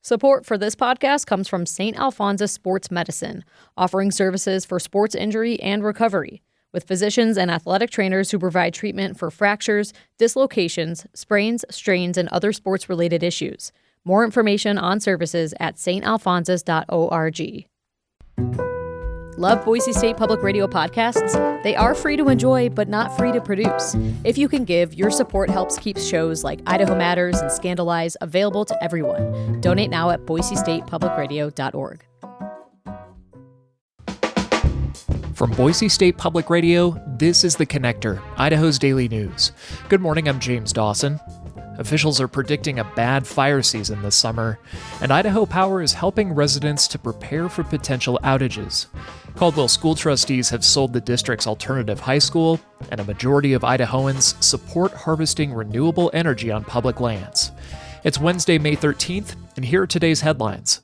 Support for this podcast comes from St. Alphonsus Sports Medicine, offering services for sports injury and recovery, with physicians and athletic trainers who provide treatment for fractures, dislocations, sprains, strains, and other sports-related issues. More information on services at stalphonsus.org. Love Boise State Public Radio podcasts? They are free to enjoy, but not free to produce. If you can give, your support helps keep shows like Idaho Matters and Scandalize available to everyone. Donate now at boisestatepublicradio.org. From Boise State Public Radio, this is The Connector, Idaho's daily news. Good morning, I'm James Dawson. Officials are predicting a bad fire season this summer, and Idaho Power is helping residents to prepare for potential outages. Caldwell School trustees have sold the district's alternative high school, and a majority of Idahoans support harvesting renewable energy on public lands. It's Wednesday, May 13th, and here are today's headlines.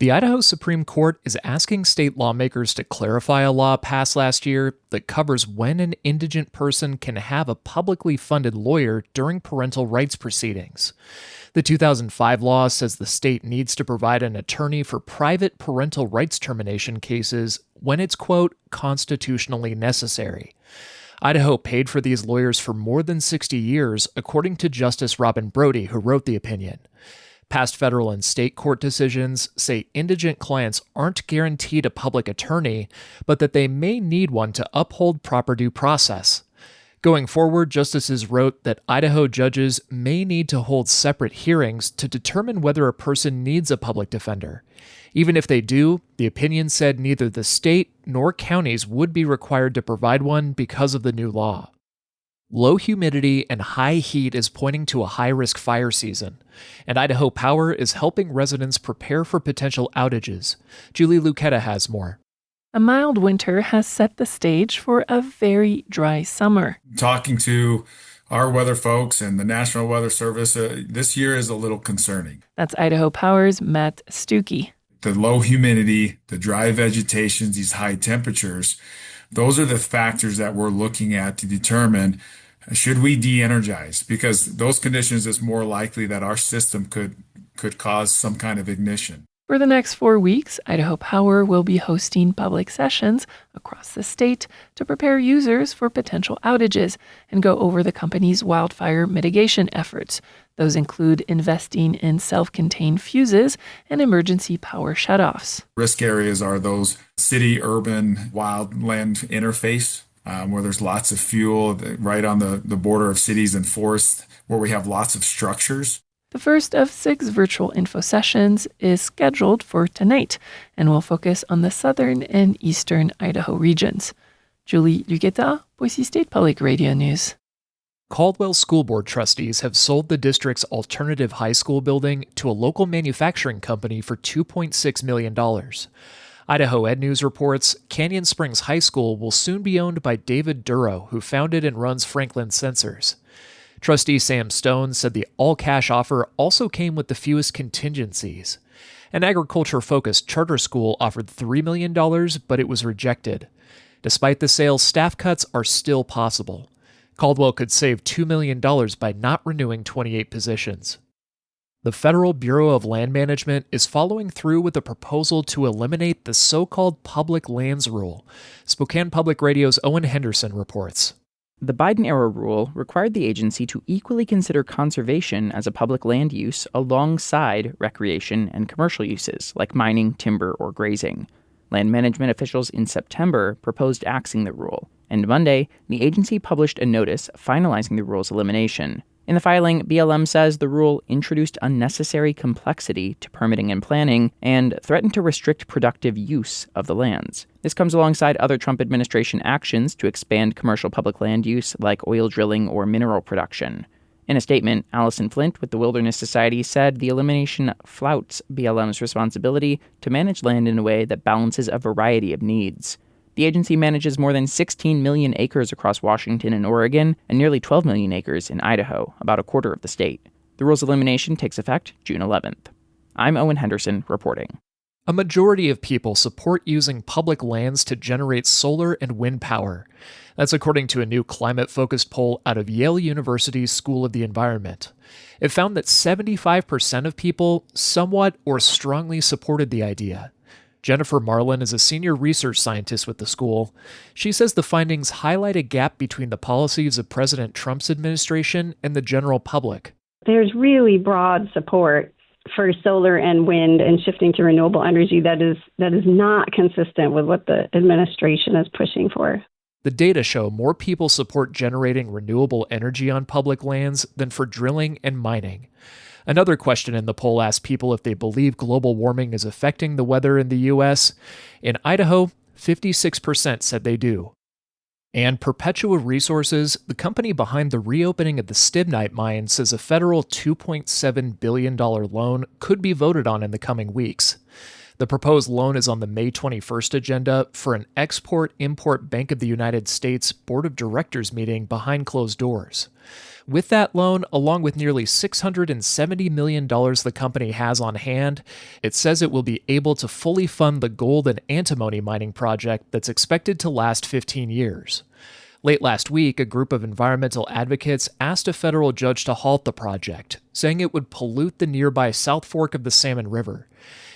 The Idaho Supreme Court is asking state lawmakers to clarify a law passed last year that covers when an indigent person can have a publicly funded lawyer during parental rights proceedings. The 2005 law says the state needs to provide an attorney for private parental rights termination cases when it's, quote, constitutionally necessary. Idaho paid for these lawyers for more than 60 years, according to Justice Robin Brody, who wrote the opinion. Past federal and state court decisions say indigent clients aren't guaranteed a public attorney, but that they may need one to uphold proper due process. Going forward, justices wrote that Idaho judges may need to hold separate hearings to determine whether a person needs a public defender. Even if they do, the opinion said neither the state nor counties would be required to provide one because of the new law. Low humidity and high heat is pointing to a high-risk fire season, and Idaho Power is helping residents prepare for potential outages. Julie Lucetta has more. A mild winter has set the stage for a very dry summer. Talking to our weather folks and the National Weather Service, this year is a little concerning. That's Idaho Power's Matt Stuckey. The low humidity, the dry vegetation, these high temperatures, those are the factors that we're looking at to determine, should we de-energize? Because those conditions, it's more likely that our system could cause some kind of ignition. For the next 4 weeks, Idaho Power will be hosting public sessions across the state to prepare users for potential outages and go over the company's wildfire mitigation efforts. Those include investing in self-contained fuses and emergency power shutoffs. Risk areas are those city-urban wildland interface, where there's lots of fuel right on the border of cities and forests, where we have lots of structures. The first of 6 virtual info sessions is scheduled for tonight and will focus on the southern and eastern Idaho regions. Julie Lucetta, Boise State Public Radio News. Caldwell School Board trustees have sold the district's alternative high school building to a local manufacturing company for $2.6 million. Idaho Ed News reports Canyon Springs High School will soon be owned by David Duro, who founded and runs Franklin Sensors. Trustee Sam Stone said the all-cash offer also came with the fewest contingencies. An agriculture-focused charter school offered $3 million, but it was rejected. Despite the sale, staff cuts are still possible. Caldwell could save $2 million by not renewing 28 positions. The Federal Bureau of Land Management is following through with a proposal to eliminate the so-called public lands rule. Spokane Public Radio's Owen Henderson reports. The Biden-era rule required the agency to equally consider conservation as a public land use alongside recreation and commercial uses, like mining, timber, or grazing. Land management officials in September proposed axing the rule, and Monday, the agency published a notice finalizing the rule's elimination. In the filing, BLM says the rule introduced unnecessary complexity to permitting and planning and threatened to restrict productive use of the lands. This comes alongside other Trump administration actions to expand commercial public land use like oil drilling or mineral production. In a statement, Allison Flint with the Wilderness Society said the elimination flouts BLM's responsibility to manage land in a way that balances a variety of needs. The agency manages more than 16 million acres across Washington and Oregon and nearly 12 million acres in Idaho, about a quarter of the state. The rule's elimination takes effect June 11th. I'm Owen Henderson reporting. A majority of people support using public lands to generate solar and wind power. That's according to a new climate-focused poll out of Yale University's School of the Environment. It found that 75% of people somewhat or strongly supported the idea. Jennifer Marlin is a senior research scientist with the school. She says the findings highlight a gap between the policies of President Trump's administration and the general public. There's really broad support for solar and wind and shifting to renewable energy that is not consistent with what the administration is pushing for. The data show more people support generating renewable energy on public lands than for drilling and mining. Another question in the poll asked people if they believe global warming is affecting the weather in the U.S. In Idaho, 56% said they do. And Perpetua Resources, the company behind the reopening of the Stibnite mine, says a federal $2.7 billion loan could be voted on in the coming weeks. The proposed loan is on the May 21st agenda for an Export-Import Bank of the United States Board of Directors meeting behind closed doors. With that loan, along with nearly $670 million the company has on hand, it says it will be able to fully fund the gold and antimony mining project that's expected to last 15 years. Late last week, a group of environmental advocates asked a federal judge to halt the project, saying it would pollute the nearby South Fork of the Salmon River.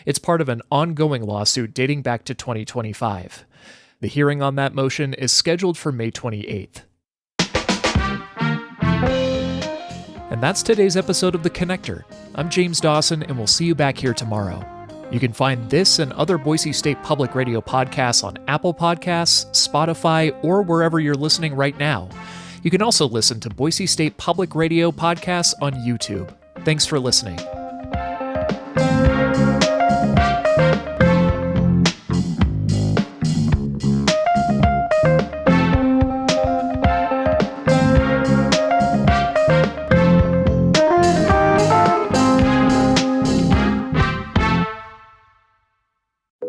It's part of an ongoing lawsuit dating back to 2025. The hearing on that motion is scheduled for May 28th. And that's today's episode of The Connector. I'm James Dawson, and we'll see you back here tomorrow. You can find this and other Boise State Public Radio podcasts on Apple Podcasts, Spotify, or wherever you're listening right now. You can also listen to Boise State Public Radio podcasts on YouTube. Thanks for listening.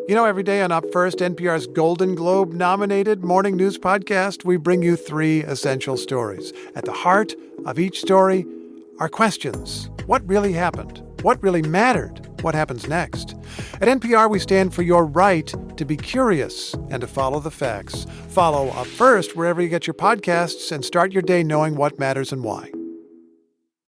You know, every day on Up First, NPR's Golden Globe-nominated morning news podcast, we bring you 3 essential stories. At the heart of each story are questions. What really happened? What really mattered? What happens next? At NPR, we stand for your right to be curious and to follow the facts. Follow Up First wherever you get your podcasts and start your day knowing what matters and why.